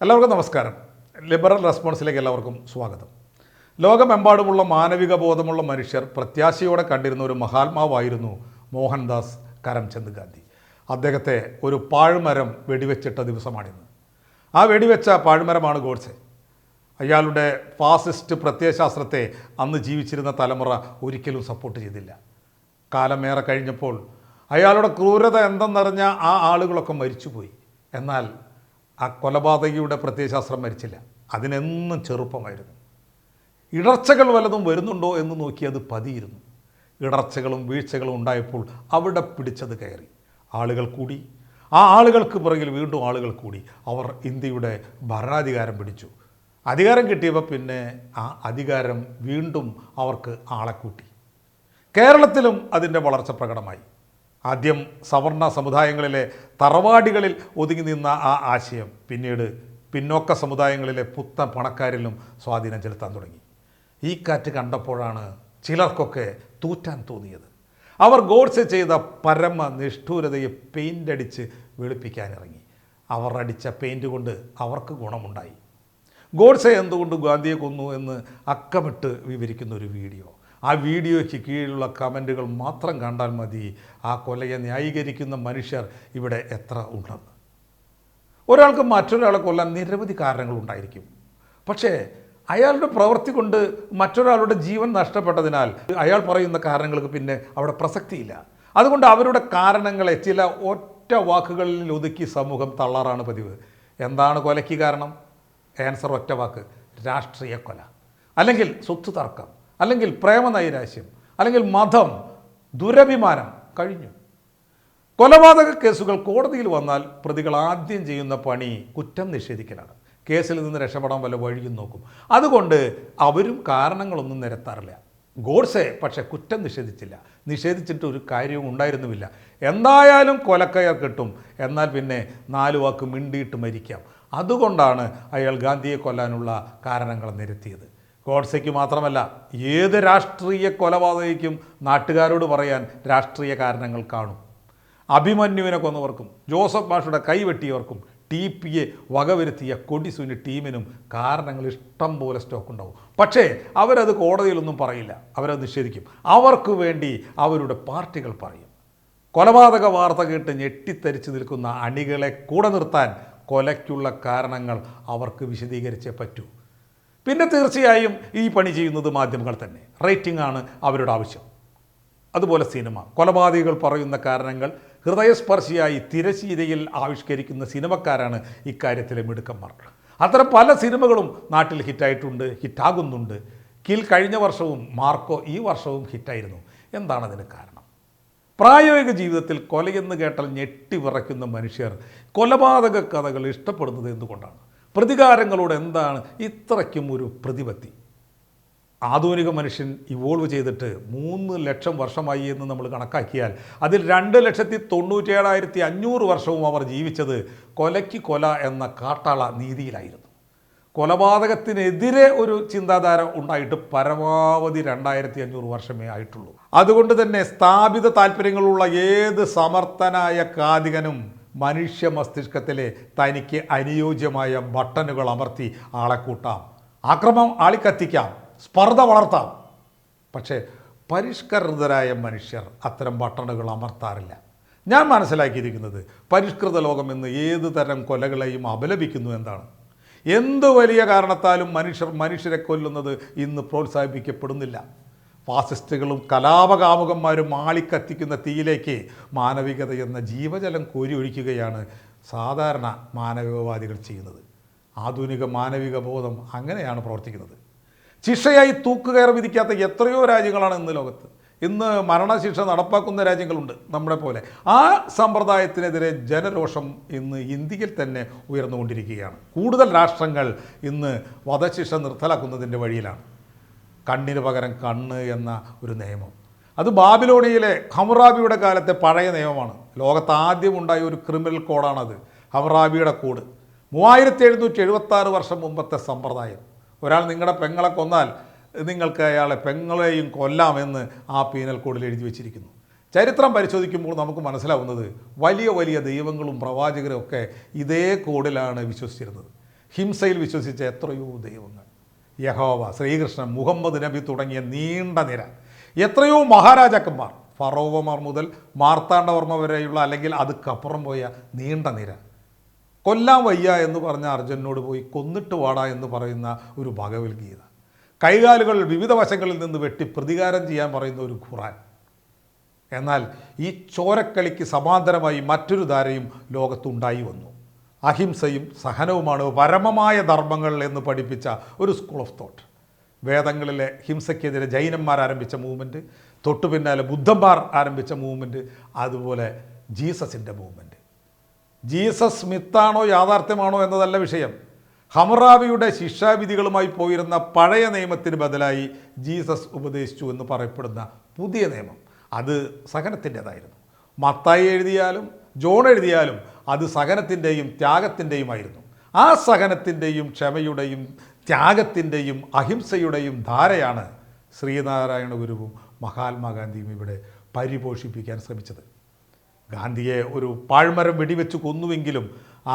എല്ലാവർക്കും നമസ്കാരം. ലിബറൽ റെസ്പോൺസിലേക്ക് എല്ലാവർക്കും സ്വാഗതം. ലോകമെമ്പാടുമുള്ള മാനവിക ബോധമുള്ള മനുഷ്യർ പ്രത്യാശയോടെ കണ്ടിരുന്ന ഒരു മഹാത്മാവായിരുന്നു മോഹൻദാസ് കരംചന്ദ് ഗാന്ധി. അദ്ദേഹത്തെ ഒരു പാഴ്മരം വെടിവെച്ചിട്ട ദിവസമാണിന്ന്. ആ വെടിവെച്ച പാഴ്മരമാണ് ഗോഡ്സെ. അയാളുടെ ഫാസിസ്റ്റ് പ്രത്യയശാസ്ത്രത്തെ അന്ന് ജീവിച്ചിരുന്ന തലമുറ ഒരിക്കലും സപ്പോർട്ട് ചെയ്തില്ല. കാലമേറെ കഴിഞ്ഞപ്പോൾ അയാളുടെ ക്രൂരത എന്തെന്നറിഞ്ഞ ആ ആളുകളൊക്കെ മരിച്ചുപോയി. എന്നാൽ ആ കൊലപാതകിയുടെ പ്രത്യയശാസ്ത്രം മരിച്ചില്ല. അതിനെന്നും ചെറുപ്പമായിരുന്നു. ഇടർച്ചകൾ വല്ലതും വരുന്നുണ്ടോ എന്ന് നോക്കി അത് പതിയിരുന്നു. ഇടർച്ചകളും വീഴ്ചകളും ഉണ്ടായപ്പോൾ അവിടെ പിടിച്ചത് കയറി. ആളുകൾ കൂടി, ആ ആളുകൾക്ക് പുറകിൽ വീണ്ടും ആളുകൾ കൂടി. അവർ ഇന്ത്യയുടെ ഭരണാധികാരം പിടിച്ചു. അധികാരം കിട്ടിയപ്പോൾ പിന്നെ ആ അധികാരം വീണ്ടും അവർക്ക് ആളെ കൂട്ടി. കേരളത്തിലും അതിൻ്റെ വളർച്ച പ്രകടമായി. ആദ്യം സവർണ സമുദായങ്ങളിലെ തറവാടികളിൽ ഒതുങ്ങി നിന്ന ആ ആശയം പിന്നീട് പിന്നോക്ക സമുദായങ്ങളിലെ പുത്തൻ പണക്കാരിലും സ്വാധീനം ചെലുത്താൻ തുടങ്ങി. ഈ കാറ്റ് കണ്ടപ്പോഴാണ് ചിലർക്കൊക്കെ തൂറ്റാൻ തോന്നിയത്. അവർ ഗോഡ്സെ ചെയ്ത പരമ നിഷ്ഠൂരതയെ പെയിൻ്റ് അടിച്ച് വെളുപ്പിക്കാനിറങ്ങി. അവർ അടിച്ച പെയിൻറ്റ് കൊണ്ട് അവർക്ക് ഗുണമുണ്ടായി. ഗോഡ്സെ എന്തുകൊണ്ട് ഗാന്ധിയെ കൊന്നു എന്ന് അക്കമിട്ട് വിവരിക്കുന്ന ഒരു വീഡിയോ. ആ വീഡിയോയ്ക്ക് കീഴിലുള്ള കമൻറ്റുകൾ മാത്രം കണ്ടാൽ മതി ആ കൊലയെ ന്യായീകരിക്കുന്ന മനുഷ്യർ ഇവിടെ എത്ര ഉണ്ടെന്ന്. ഒരാൾക്ക് മറ്റൊരാളെ കൊല്ലാൻ നിരവധി കാരണങ്ങളുണ്ടായിരിക്കും. പക്ഷേ അയാളുടെ പ്രവൃത്തി കൊണ്ട് മറ്റൊരാളുടെ ജീവൻ നഷ്ടപ്പെട്ടതിനാൽ അയാൾ പറയുന്ന കാരണങ്ങൾക്ക് പിന്നെ അവിടെ പ്രസക്തിയില്ല. അതുകൊണ്ട് അവരുടെ കാരണങ്ങളെ ചില ഒറ്റ വാക്കുകളിൽ ഒതുക്കി സമൂഹം തള്ളാറാണ് പതിവ്. എന്താണ് കൊലയ്ക്ക് കാരണം? ആൻസർ ഒറ്റ വാക്ക്: രാഷ്ട്രീയ കൊല, അല്ലെങ്കിൽ സ്വത്ത് തർക്കം, അല്ലെങ്കിൽ പ്രേമനൈരാശ്യം, അല്ലെങ്കിൽ മതം, ദുരഭിമാനം. കഴിഞ്ഞു. കൊലപാതക കേസുകൾ കോടതിയിൽ വന്നാൽ പ്രതികൾ ആദ്യം ചെയ്യുന്ന പണി കുറ്റം നിഷേധിക്കലാണ്. കേസിൽ നിന്ന് രക്ഷപ്പെടാൻ വല്ല വഴിയും നോക്കും. അതുകൊണ്ട് അവരും കാരണങ്ങളൊന്നും നിരത്താറില്ല. ഗോഡ്സെ പക്ഷേ കുറ്റം നിഷേധിച്ചില്ല. നിഷേധിച്ചിട്ട് ഒരു കാര്യവും ഉണ്ടായിരുന്നുമില്ല. എന്തായാലും കൊലക്കയർ കിട്ടും, എന്നാൽ പിന്നെ 4 വാക്ക് മിണ്ടിയിട്ട് മരിക്കാം. അതുകൊണ്ടാണ് അയാൾ ഗാന്ധിയെ കൊല്ലാനുള്ള കാരണങ്ങൾ നിരത്തിയത്. ഗോഡ്സെക്ക് മാത്രമല്ല, ഏത് രാഷ്ട്രീയ കൊലപാതകയ്ക്കും നാട്ടുകാരോട് പറയാൻ രാഷ്ട്രീയ കാരണങ്ങൾ കാണും. അഭിമന്യുവിനെ കൊന്നവർക്കും ജോസഫ് മാഷുടെ കൈവെട്ടിയവർക്കും TPയെ വകവരുത്തിയ കൊടിസുനി ടീമിനും കാരണങ്ങൾ ഇഷ്ടം പോലെ സ്റ്റോക്ക് ഉണ്ടാവും. പക്ഷേ അവരത് കോടതിയിലൊന്നും പറയില്ല. അവരത് നിഷേധിക്കും. അവർക്ക് വേണ്ടി അവരുടെ പാർട്ടികൾ പറയും. കൊലപാതക വാർത്ത കേട്ട് ഞെട്ടിത്തരിച്ചു നിൽക്കുന്ന അണികളെ കൂടെ നിർത്താൻ കൊലയ്ക്കുള്ള കാരണങ്ങൾ അവർക്ക് വിശദീകരിച്ചേ പറ്റൂ. പിന്നെ തീർച്ചയായും ഈ പണി ചെയ്യുന്നത് മാധ്യമങ്ങൾ തന്നെ. റേറ്റിംഗ് ആണ് അവരുടെ ആവശ്യം. അതുപോലെ സിനിമ. കൊലപാതകികൾ പറയുന്ന കാരണങ്ങൾ ഹൃദയസ്പർശിയായി തിരശീലയിൽ ആവിഷ്കരിക്കുന്ന സിനിമക്കാരാണ് ഇക്കാര്യത്തിലെ മിടുക്കന്മാർ. അത്തരം പല സിനിമകളും നാട്ടിൽ ഹിറ്റായിട്ടുണ്ട്, ഹിറ്റാകുന്നുണ്ട്. കിൽ കഴിഞ്ഞ വർഷവും മാർക്കോ ഈ വർഷവും ഹിറ്റായിരുന്നു. എന്താണ് അതിന് കാരണം? പ്രായോഗിക ജീവിതത്തിൽ കൊലയെന്ന് കേട്ടാൽ ഞെട്ടി വിറയ്ക്കുന്ന മനുഷ്യർ കൊലപാതക കഥകൾ ഇഷ്ടപ്പെടുന്നത് എന്തുകൊണ്ടാണ്? പ്രതികാരങ്ങളോട് എന്താണ് ഇത്രയ്ക്കും ഒരു പ്രതിപത്തി? ആധുനിക മനുഷ്യൻ ഇവോൾവ് ചെയ്തിട്ട് 3 ലക്ഷം വർഷമായി എന്ന് നമ്മൾ കണക്കാക്കിയാൽ അതിൽ 2,97,500 വർഷവും അവർ ജീവിച്ചത് കൊലയ്ക്ക് കൊല എന്ന കാട്ടാള നീതിയിലായിരുന്നു. കൊലപാതകത്തിനെതിരെ ഒരു ചിന്താധാര ഉണ്ടായിട്ട് പരമാവധി 2,500 വർഷമേ ആയിട്ടുള്ളൂ. അതുകൊണ്ട് തന്നെ സ്ഥാപിത താല്പര്യങ്ങളുള്ള ഏത് സമർത്ഥനായ കാതികനും മനുഷ്യ മസ്തിഷ്കത്തിലെ തനിക്ക് അനുയോജ്യമായ ബട്ടണുകൾ അമർത്തി ആളെ കൂട്ടാം, ആക്രമം ആളിക്കത്തിക്കാം, സ്പർദ്ധ വളർത്താം. പക്ഷേ പരിഷ്കൃതരായ മനുഷ്യർ അത്തരം ബട്ടണുകൾ അമർത്താറില്ല. ഞാൻ മനസ്സിലാക്കിയിരിക്കുന്നത് പരിഷ്കൃത ലോകം എന്ന് ഏത് തരം കൊലകളെയും അപലപിക്കുന്നു എന്നാണ്. എന്ത് വലിയ കാരണത്താലും മനുഷ്യരെ കൊല്ലുന്നത് ഇന്ന് പ്രോത്സാഹിപ്പിക്കപ്പെടുന്നില്ല. ഫാസിസ്റ്റുകളും കലാപകാമുകന്മാരും ആളിക്കത്തിക്കുന്ന തീയിലേക്ക് മാനവികത എന്ന ജീവജലം കോരിയൊഴിക്കുകയാണ് സാധാരണ മാനവികവാദികൾ ചെയ്യുന്നത്. ആധുനിക മാനവിക ബോധം അങ്ങനെയാണ് പ്രവർത്തിക്കുന്നത്. ശിക്ഷയായി തൂക്കുകയർ വിധിക്കാത്ത എത്രയോ രാജ്യങ്ങളാണ് ഇന്ന് ലോകത്ത്. ഇന്ന് മരണശിക്ഷ നടപ്പാക്കുന്ന രാജ്യങ്ങളുണ്ട് നമ്മുടെ പോലെ. ആ സമ്പ്രദായത്തിനെതിരെ ജനരോഷം ഇന്ന് ഇന്ത്യയിൽ തന്നെ ഉയർന്നുകൊണ്ടിരിക്കുകയാണ്. കൂടുതൽ രാഷ്ട്രങ്ങൾ ഇന്ന് വധശിക്ഷ നിർത്തലാക്കുന്നതിൻ്റെ വഴിയിലാണ്. കണ്ണിന് പകരം കണ്ണ് എന്ന ഒരു നിയമം, അത് ബാബിലോണിയയിലെ ഹമ്മുറാബിയുടെ കാലത്തെ പഴയ നിയമമാണ്. ലോകത്ത് ആദ്യമുണ്ടായ ഒരു ക്രിമിനൽ കോഡാണത്, ഹമ്മുറാബിയുടെ കോഡ്. 3776 വർഷം മുമ്പത്തെ സമ്പ്രദായം. ഒരാൾ നിങ്ങളുടെ പെങ്ങളെ കൊന്നാൽ നിങ്ങൾക്ക് അയാളെ പെങ്ങളെയും കൊല്ലാമെന്ന് ആ പീനൽ കോഡിൽ എഴുതി വച്ചിരിക്കുന്നു. ചരിത്രം പരിശോധിക്കുമ്പോൾ നമുക്ക് മനസ്സിലാവുന്നത് വലിയ വലിയ ദൈവങ്ങളും പ്രവാചകരും ഒക്കെ ഇതേ കോഡിലാണ് വിശ്വസിച്ചിരുന്നത്. ഹിംസയിൽ വിശ്വസിച്ച എത്രയോ ദൈവങ്ങൾ, യഹോവ, ശ്രീകൃഷ്ണൻ, മുഹമ്മദ് നബി തുടങ്ങിയ നീണ്ട നിര, എത്രയോ മഹാരാജാക്കന്മാർ, ഫറോവമാർ മുതൽ മാർത്താണ്ഡവർമ്മ വരെയുള്ള അല്ലെങ്കിൽ അതുക്കപ്പുറം പോയ നീണ്ട നിര. കൊല്ലാൻ വയ്യ എന്ന് പറഞ്ഞ അർജുനനോട് പോയി കൊന്നിട്ട് വാടാ എന്ന് പറയുന്ന ഒരു ഭഗവത്ഗീത, കൈകാലുകൾ വിവിധ വശങ്ങളിൽ നിന്ന് വെട്ടി പ്രതികാരം ചെയ്യാൻ പറയുന്ന ഒരു ഖുറാൻ. എന്നാൽ ഈ ചോരക്കളിക്ക് സമാന്തരമായി മറ്റൊരു ധാരയും ലോകത്തുണ്ടായി വന്നു. അഹിംസയും സഹനവുമാണ് പരമമായ ധർമ്മങ്ങൾ എന്ന് പഠിപ്പിച്ച ഒരു സ്കൂൾ ഓഫ് തോട്ട്. വേദങ്ങളിലെ ഹിംസയ്ക്കെതിരെ ജൈനന്മാർ ആരംഭിച്ച മൂവ്മെൻറ്റ്, തൊട്ടു പിന്നാലെ ബുദ്ധന്മാർ ആരംഭിച്ച മൂവ്മെൻറ്റ്, അതുപോലെ ജീസസിൻ്റെ മൂവ്മെൻറ്റ്. ജീസസ് മിത്താണോ യാഥാർത്ഥ്യമാണോ എന്നതല്ല വിഷയം. ഹമ്മറാബിയുടെ ശിക്ഷാവിധികളുമായി പോയിരുന്ന പഴയ നിയമത്തിന് ബദലായി ജീസസ് ഉപദേശിച്ചു എന്ന് പറയപ്പെടുന്ന പുതിയ നിയമം, അത് സഹനത്തിൻ്റേതായിരുന്നു. മത്തായി എഴുതിയാലും ജോൺ എഴുതിയാലും അത് സഹനത്തിൻ്റെയും ത്യാഗത്തിൻ്റെയുമായിരുന്നു. ആ സഹനത്തിൻ്റെയും ക്ഷമയുടെയും ത്യാഗത്തിൻ്റെയും അഹിംസയുടെയും ധാരയാണ് ശ്രീനാരായണ ഗുരുവും മഹാത്മാഗാന്ധിയും ഇവിടെ പരിപോഷിപ്പിക്കാൻ ശ്രമിച്ചത്. ഗാന്ധിയെ ഒരു പാഴ്മരം വെടിവെച്ച് കൊന്നുവെങ്കിലും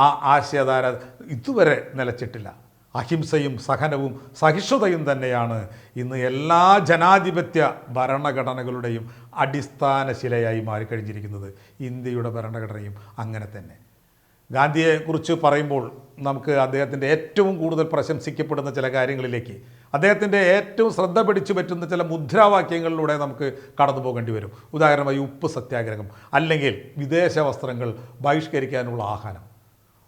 ആ ആശയധാര ഇതുവരെ നിലച്ചിട്ടില്ല. അഹിംസയും സഹനവും സഹിഷ്ണുതയും തന്നെയാണ് ഇന്ന് എല്ലാ ജനാധിപത്യ ഭരണഘടനകളുടെയും അടിസ്ഥാന ശിലയായി മാറിക്കഴിഞ്ഞിരിക്കുന്നത്. ഇന്ത്യയുടെ ഭരണഘടനയും അങ്ങനെ തന്നെ. ഗാന്ധിയെക്കുറിച്ച് പറയുമ്പോൾ നമുക്ക് അദ്ദേഹത്തിൻ്റെ ഏറ്റവും കൂടുതൽ പ്രശംസിക്കപ്പെടുന്ന ചില കാര്യങ്ങളിലേക്ക്, അദ്ദേഹത്തിൻ്റെ ഏറ്റവും ശ്രദ്ധ പിടിച്ചു പറ്റുന്ന ചില മുദ്രാവാക്യങ്ങളിലൂടെ നമുക്ക് കടന്നു പോകേണ്ടി വരും. ഉദാഹരണമായി ഉപ്പ് സത്യാഗ്രഹം, അല്ലെങ്കിൽ വിദേശ വസ്ത്രങ്ങൾ ബഹിഷ്കരിക്കാനുള്ള ആഹ്വാനം.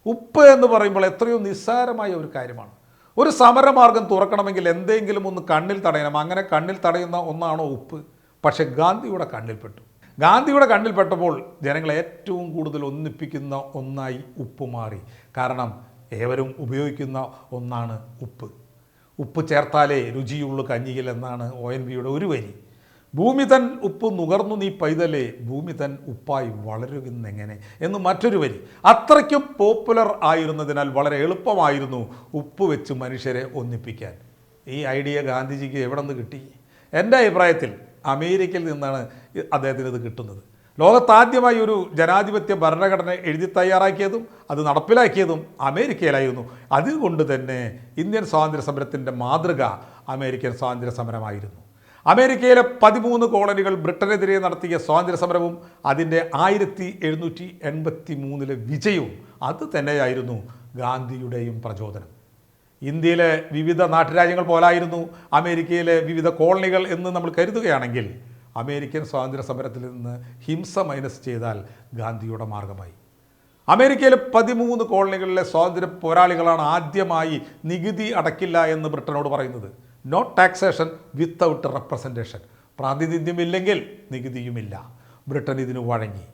ഉപ്പ് എന്ന് പറയുമ്പോൾ എത്രയോ നിസ്സാരമായ ഒരു കാര്യമാണ്. ഒരു സമരമാർഗം തുറക്കണമെങ്കിൽ എന്തെങ്കിലും ഒന്ന് കണ്ണിൽ തടയണം. അങ്ങനെ കണ്ണിൽ തടയുന്ന ഒന്നാണോ ഉപ്പ്? പക്ഷേ ഗാന്ധിയുടെ കണ്ണിൽപ്പെട്ടു. ഗാന്ധിയുടെ കണ്ണിൽപ്പെട്ടപ്പോൾ ജനങ്ങളെ ഏറ്റവും കൂടുതൽ ഒന്നിപ്പിക്കുന്ന ഒന്നായി ഉപ്പ് മാറി. കാരണം ഏവരും ഉപയോഗിക്കുന്ന ഒന്നാണ് ഉപ്പ്. ഉപ്പ് ചേർത്താലേ രുചിയുള്ളു കഞ്ഞിയിൽ എന്നാണ് ONVയുടെ ഒരു വരി. ഭൂമി തൻ ഉപ്പ് നുകർന്നു നീ പൈതലേ, ഭൂമി തൻ ഉപ്പായി വളരുമെന്നെങ്ങനെ എന്ന് മറ്റൊരു വരി. അത്രയ്ക്കും പോപ്പുലർ ആയിരുന്നതിനാൽ വളരെ എളുപ്പമായിരുന്നു ഉപ്പ് വെച്ച് മനുഷ്യരെ ഒന്നിപ്പിക്കാൻ. ഈ ഐഡിയ ഗാന്ധിജിക്ക് എവിടെ നിന്ന് കിട്ടി? എൻ്റെ അഭിപ്രായത്തിൽ അമേരിക്കയിൽ നിന്നാണ് അദ്ദേഹത്തിന് ഇത് കിട്ടുന്നത്. ലോകത്താദ്യമായി ഒരു ജനാധിപത്യ ഭരണഘടന എഴുതി തയ്യാറാക്കിയതും അത് നടപ്പിലാക്കിയതും അമേരിക്കയിലായിരുന്നു. അതുകൊണ്ട് തന്നെ ഇന്ത്യൻ സ്വാതന്ത്ര്യ സമരത്തിൻ്റെ മാതൃക അമേരിക്കൻ സ്വാതന്ത്ര്യ സമരമായിരുന്നു. അമേരിക്കയിലെ 13 കോളനികൾ ബ്രിട്ടനെതിരെ നടത്തിയ സ്വാതന്ത്ര്യ സമരവും അതിൻ്റെ 1783 വിജയവും അത് തന്നെയായിരുന്നു ഗാന്ധിയുടെയും പ്രചോദനം. ഇന്ത്യയിലെ വിവിധ നാട്ടുരാജ്യങ്ങൾ പോലായിരുന്നു അമേരിക്കയിലെ വിവിധ കോളനികൾ എന്ന് നമ്മൾ കരുതുകയാണെങ്കിൽ, അമേരിക്കൻ സ്വാതന്ത്ര്യ സമരത്തിൽ നിന്ന് ഹിംസ മൈനസ് ചെയ്താൽ ഗാന്ധിയുടെ മാർഗമായി. അമേരിക്കയിലെ 13 കോളനികളിലെ സ്വാതന്ത്ര്യ പോരാളികളാണ് ആദ്യമായി നികുതി അടക്കില്ല എന്ന് ബ്രിട്ടനോട് പറയുന്നത്. No taxation without representation. പ്രാതിനിധ്യമില്ലെങ്കിൽ നികുതിയുമില്ല. ബ്രിട്ടൻ ഇതിന് വഴങ്ങി.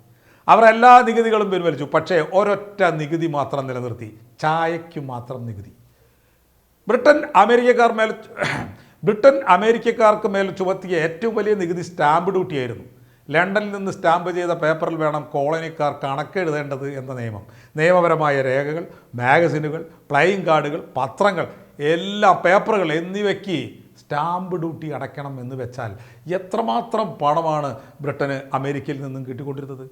അവർ എല്ലാ നികുതികളും പിൻവലിച്ചു. പക്ഷേ ഒരൊറ്റ നികുതി മാത്രം നിലനിർത്തി, ചായയ്ക്ക് മാത്രം നികുതി. ബ്രിട്ടൻ അമേരിക്കക്കാർക്ക് മേൽ ചുമത്തിയ ഏറ്റവും വലിയ നികുതി സ്റ്റാമ്പ് ഡ്യൂട്ടിയായിരുന്നു. ലണ്ടനിൽ നിന്ന് സ്റ്റാമ്പ് ചെയ്ത പേപ്പറിൽ വേണം കോളനിക്കാർ കണക്കെഴുതേണ്ടത് എന്ന നിയമം. നിയമപരമായ രേഖകൾ, മാഗസിനുകൾ, പ്ലേയിങ് കാർഡുകൾ, പത്രങ്ങൾ, എല്ലാ പേപ്പറുകൾ എന്നിവയ്ക്ക് സ്റ്റാമ്പ് ഡ്യൂട്ടി അടയ്ക്കണം എന്ന് വെച്ചാൽ എത്രമാത്രം പണമാണ് ബ്രിട്ടന് അമേരിക്കയിൽ നിന്നും കിട്ടിക്കൊണ്ടിരുന്നത്?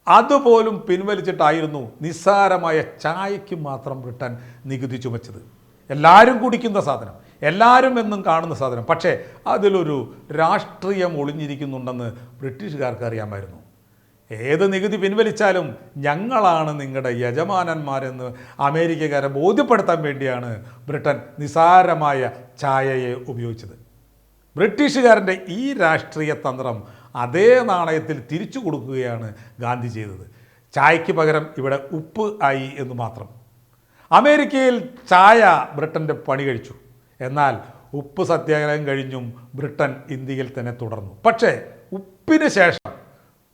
അതുപോലും പിൻവലിച്ചിട്ടായിരുന്നു നിസ്സാരമായ ചായയ്ക്ക് മാത്രം ബ്രിട്ടൻ നികുതി ചുമച്ചത്. എല്ലാവരും കുടിക്കുന്ന സാധനം, എല്ലാവരും എന്നും കാണുന്ന സാധനം. പക്ഷേ അതിലൊരു രാഷ്ട്രീയം ഒളിഞ്ഞിരിക്കുന്നുണ്ടെന്ന് ബ്രിട്ടീഷുകാർക്ക് അറിയാമായിരുന്നു. ഏത് നികുതി പിൻവലിച്ചാലും ഞങ്ങളാണ് നിങ്ങളുടെ യജമാനന്മാരെന്ന് അമേരിക്കക്കാരെ ബോധ്യപ്പെടുത്താൻ വേണ്ടിയാണ് ബ്രിട്ടൻ നിസാരമായ ചായയെ ഉപയോഗിച്ചത്. ബ്രിട്ടീഷുകാരൻ്റെ ഈ രാഷ്ട്രീയ തന്ത്രം അതേ നാണയത്തിൽ തിരിച്ചു കൊടുക്കുകയാണ് ഗാന്ധി ചെയ്തത്. ചായയ്ക്ക് പകരം ഇവിടെ ഉപ്പ് ആയി എന്ന് മാത്രം. അമേരിക്കയിൽ ചായ ബ്രിട്ടൻ്റെ പണി കഴിച്ചു. എന്നാൽ ഉപ്പ് സത്യാഗ്രഹം കഴിഞ്ഞും ബ്രിട്ടൻ ഇന്ത്യയിൽ തന്നെ തുടർന്നു. പക്ഷേ ഉപ്പിന് ശേഷം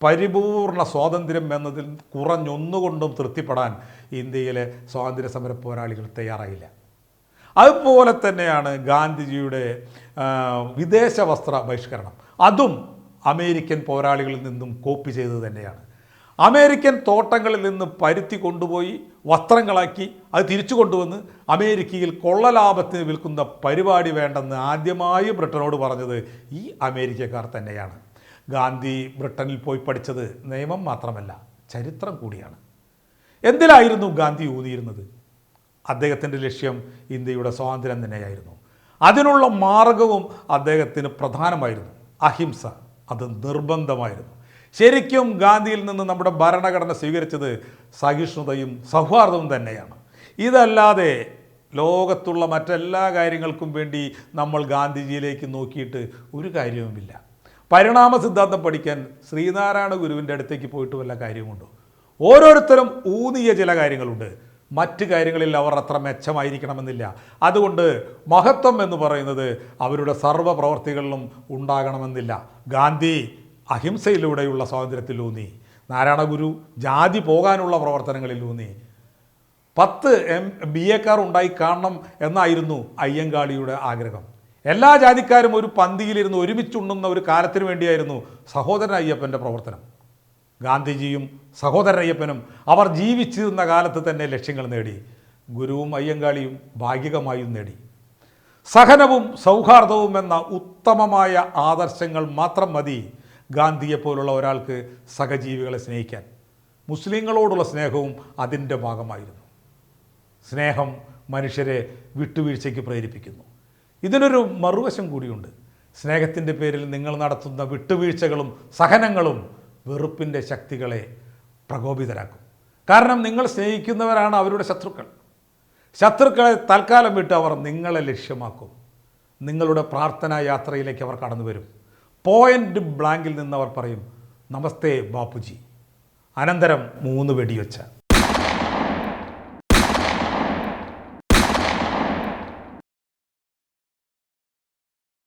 പരിപൂർണ സ്വാതന്ത്ര്യം എന്നതിൽ കുറഞ്ഞൊന്നുകൊണ്ടും തൃപ്തിപ്പെടാൻ ഇന്ത്യയിലെ സ്വാതന്ത്ര്യ സമര പോരാളികൾ തയ്യാറായില്ല. അതുപോലെ തന്നെയാണ് ഗാന്ധിജിയുടെ വിദേശ വസ്ത്ര ബഹിഷ്കരണം. അതും അമേരിക്കൻ പോരാളികളിൽ നിന്നും കോപ്പി ചെയ്തത് തന്നെയാണ്. അമേരിക്കൻ തോട്ടങ്ങളിൽ നിന്ന് പരുത്തി കൊണ്ടുപോയി വസ്ത്രങ്ങളാക്കി അത് തിരിച്ചു കൊണ്ടുവന്ന് അമേരിക്കയിൽ കൊള്ളലാഭത്തിന് വിൽക്കുന്ന പരിപാടി വേണ്ടെന്ന് ആദ്യമായി ബ്രിട്ടനോട് പറഞ്ഞത് ഈ അമേരിക്കക്കാർ തന്നെയാണ്. ഗാന്ധി ബ്രിട്ടനിൽ പോയി പഠിച്ചത് നിയമം മാത്രമല്ല, ചരിത്രം കൂടിയാണ്. എന്തിലായിരുന്നു ഗാന്ധി ഊന്നിയിരുന്നത്? അദ്ദേഹത്തിൻ്റെ ലക്ഷ്യം ഇന്ത്യയുടെ സ്വാതന്ത്ര്യം തന്നെയായിരുന്നു. അതിനുള്ള മാർഗവും അദ്ദേഹത്തിന് പ്രധാനമായിരുന്നു. അഹിംസ അത് നിർബന്ധമായിരുന്നു. ശരിക്കും ഗാന്ധിയിൽ നിന്ന് നമ്മുടെ ഭരണഘടന സ്വീകരിച്ചത് സഹിഷ്ണുതയും സൗഹാർദ്ദവും തന്നെയാണ്. ഇതല്ലാതെ ലോകത്തുള്ള മറ്റെല്ലാ കാര്യങ്ങൾക്കും വേണ്ടി നമ്മൾ ഗാന്ധിജിയിലേക്ക് നോക്കിയിട്ട് ഒരു കാര്യവുമില്ല. പരിണാമ സിദ്ധാന്തം പഠിക്കാൻ ശ്രീനാരായണ ഗുരുവിൻ്റെ അടുത്തേക്ക് പോയിട്ട് വല്ല കാര്യമുണ്ടോ? ഓരോരുത്തരും ഊന്നിയ ചില കാര്യങ്ങളുണ്ട്. മറ്റ് കാര്യങ്ങളിൽ അവർ അത്ര മെച്ചമായിരിക്കണമെന്നില്ല. അതുകൊണ്ട് മഹത്വം എന്ന് പറയുന്നത് അവരുടെ സർവ്വ പ്രവർത്തികളിലും ഉണ്ടാകണമെന്നില്ല. ഗാന്ധി അഹിംസയിലൂടെയുള്ള സ്വാതന്ത്ര്യത്തിലൂന്നി, നാരായണ ഗുരു ജാതി പോകാനുള്ള പ്രവർത്തനങ്ങളിലൂന്നി, 10 BA ഉണ്ടായി കാണണം എന്നായിരുന്നു അയ്യങ്കാളിയുടെ ആഗ്രഹം. എല്ലാ ജാതിക്കാരും ഒരു പന്തിയിലിരുന്ന് ഒരുമിച്ചുണ്ണുന്ന ഒരു കാലത്തിന് വേണ്ടിയായിരുന്നു സഹോദരൻ അയ്യപ്പൻ്റെ പ്രവർത്തനം. ഗാന്ധിജിയും സഹോദരൻ അയ്യപ്പനും അവർ ജീവിച്ചിരുന്ന കാലത്ത് തന്നെ ലക്ഷ്യങ്ങൾ നേടി. ഗുരുവും അയ്യങ്കാളിയും ഭാഗികമായും നേടി. സഹനവും സൗഹാർദ്ദവും എന്ന ഉത്തമമായ ആദർശങ്ങൾ മാത്രം മതി ഗാന്ധിയെപ്പോലുള്ള ഒരാൾക്ക് സഹജീവികളെ സ്നേഹിക്കാൻ. മുസ്ലിങ്ങളോടുള്ള സ്നേഹവും അതിൻ്റെ ഭാഗമായിരുന്നു. സ്നേഹം മനുഷ്യരെ വിട്ടുവീഴ്ചയ്ക്ക് പ്രേരിപ്പിക്കുന്നു. ഇതിനൊരു മറുവശം കൂടിയുണ്ട്. സ്നേഹത്തിൻ്റെ പേരിൽ നിങ്ങൾ നടത്തുന്ന വിട്ടുവീഴ്ചകളും സഹനങ്ങളും വെറുപ്പിൻ്റെ ശക്തികളെ പ്രകോപിതരാക്കും. കാരണം നിങ്ങൾ സ്നേഹിക്കുന്നവരാണ് അവരുടെ ശത്രുക്കൾ. ശത്രുക്കളെ തൽക്കാലം വിട്ട് അവർ നിങ്ങളെ ലക്ഷ്യമാക്കും. നിങ്ങളുടെ പ്രാർത്ഥനാ യാത്രയിലേക്ക് അവർ കടന്നു വരും. പോയിൻ്റ് ബ്ലാങ്കിൽ നിന്നവർ പറയും, നമസ്തേ ബാപ്പുജി. അനന്തരം 3 വെടിവെച്ച